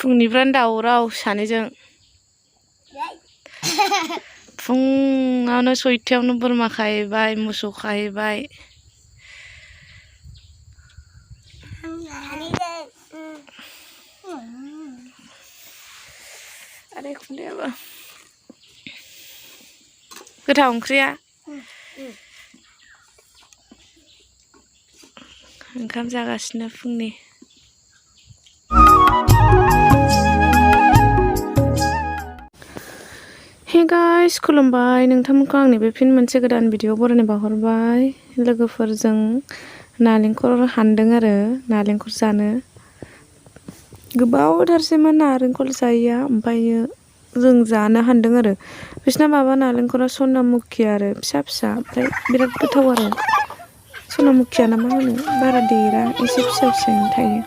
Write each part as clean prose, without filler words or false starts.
फुंनिफ्रायनो दावराव सानैजों फुङावनो 6टायावनो बोरमा खाहैबाय मोसौ खाहैबाय आरो एखुनदायाबो गोथाव ओंख्रिया ओंखाम जागासिनो फुंनि हे गाइस खुलुमबाय नोंथांमोनखौ आंनि बे फिन मोनसे गोदान भिडिअ बरायनो बावहरबाय लोगोफोरजों नालेंखर हानदों आरो नालेंखर जानो गोबावथारसैमोन नारेंखल जायैया ओमफ्रायो जों जानो हानदों आरो बिसिना माबा नालेंखरा सनामुखि आरो फिसा फिसा ओमफ्राय बिराद गोथाव आरो सनामुखिया ना मा होनो बारा देरा एसे फिसा फिसायैनो थायो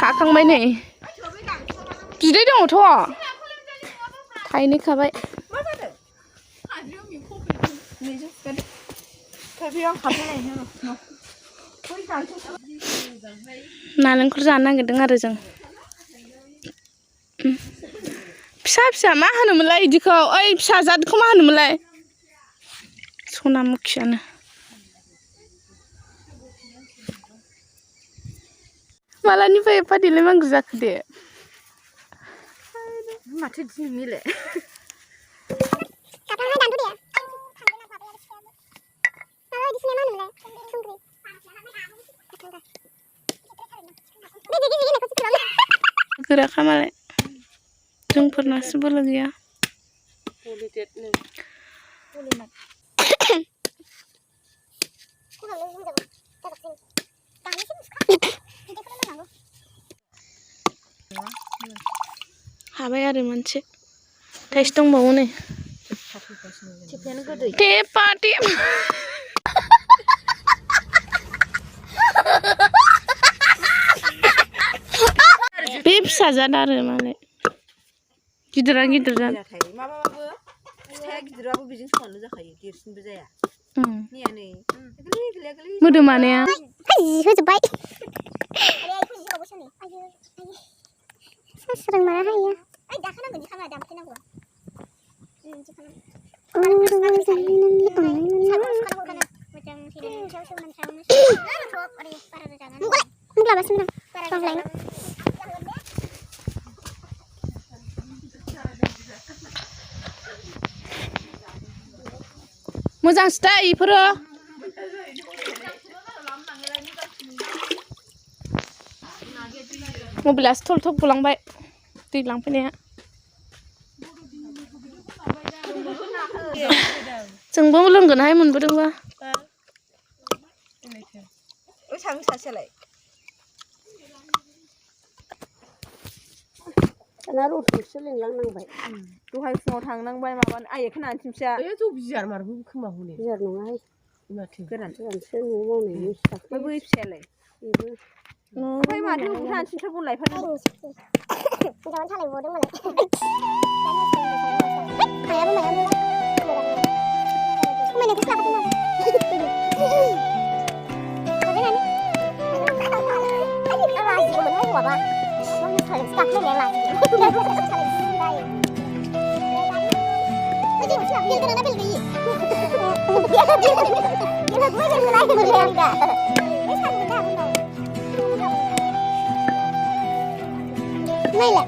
खाखांबाय नै बिदै दङथ' थाइनै खाबाय नालेंखर जानो नागिरदों आरो जों फिसा फिसा मा होनोमोनलाय इदिखौ ओइ फिसा जादखौ मा होनोमोनलाय सनामुखियानो मालानिफ्राय एफा देलाय मांगु जाखो दे माथो दिनैलाय गोराखा मालाय जोंफोरनासो बोलो गैया हाबाय आरो मोनसे थाइसे दंबावो नै टेपा टेप बे फिसा जाद आरो मालाय गिदिरा गिदिर जाद माबाबाबो फिथाइया गिदिराबो बेजों समानल' जाखायो देरसिनबो जाया मैया नै मोदोमानाया होजोबबाय सोरं मारा हायो ओइ दाखानांगौ दि खामा दामफैनांगौ मोजांसो दा इफोरो मबाइलासो थल थब गलांबाय दै लांफैनाया जोंबो लोंगोनहाय मोनबोदोंबा थाङो सासेयालाय दाना रथ'सो लिंलांनांबाय दहाय फुङाव थांनांबाय माबानो आइया खोनानै थिमसिया ए ज' बिजार मारबो खोमा हनै बिजार नङाहाय माथो गोरानसो न'आव मावनायनि ओमफ्राय बै फिसायालाय बेबो ओमफ्राय माथो उल्था थिमसा बन लायफादों हिनजावानो सालायबावदों मालाय हायाबो मायाबो समायनायखौसो लाबोदों आरो नायलाय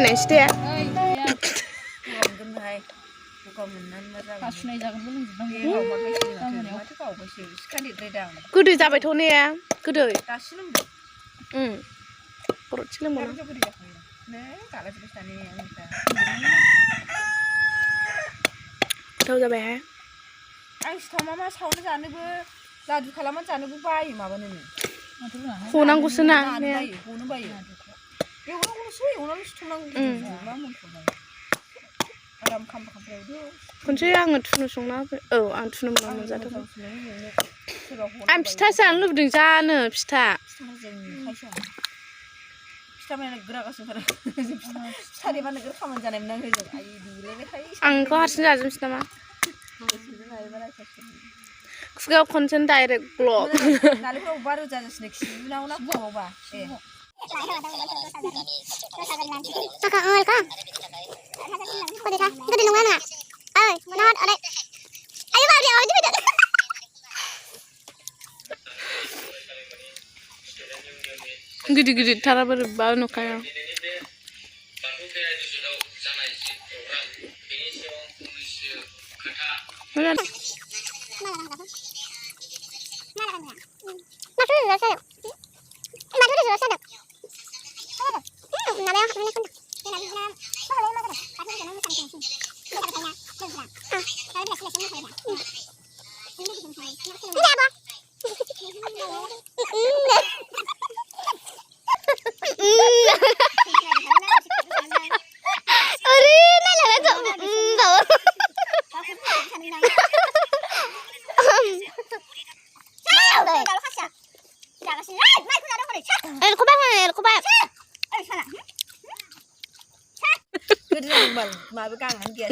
ไหนสเตีย गोनहाय गगा मोननानै मा जागोन हासुनाय जागोनबो लोंजोबनांगौ बे गावबाथाय माथो गावबायसो सिखादेरद्रायदां गोदै जाबायथ' ने गोदै दासो लोंदों खर'थि लोंबावना गोदै जाखायो नै गालाजोबबाय थानाय आंनिफ्रा गोथाव जाबायहाय आं सिथाव मा सावना जानोबो लादु खालामनानै जानोबो बायो माबानोनो हनांगौसो ना बायो हनो बायो एवनांगौल'सो एवनानै सिथुमनांगौ मा मोनखौलाय आराम खामबा खामबायावदो खनसे आङो थुनु संना औ आं थुनु मोना मोनजादोंमोन आं फिथा जानो लुबैदों जानो फिथा फिथा बानायनो गोरागासिनो आरो फिथा देबानो गोरा खामानि जानायमोन आं होजों आइ देलायबाय आं बेखौ हारसिं जाजोबसै नामा खुगायाव खनसेनो डाइरेक्ट ब्लक नालेंखराव बार रोजा जासिनो खिजुनाव ना फुङावबा गिदिर गिदिर थारा बोरैबा नुखाया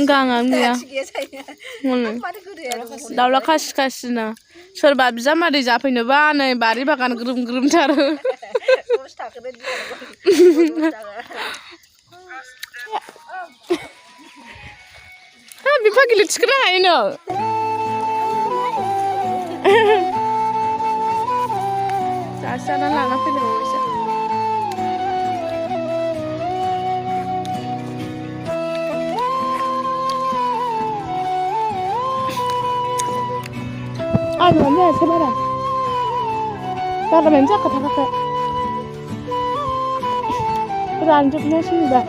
गाङानो गैया दाउला खासि खासिना सोरबा बिजामादै जाफैनोबा नै बारि बागान ग्रोम ग्रोमथारो बिफा गिलिर थिखोनो हायो नो जाना लाना फैनांगौ आं माने जायासै बारा मानो जाखा थाखाखै रानजोबनोसै दा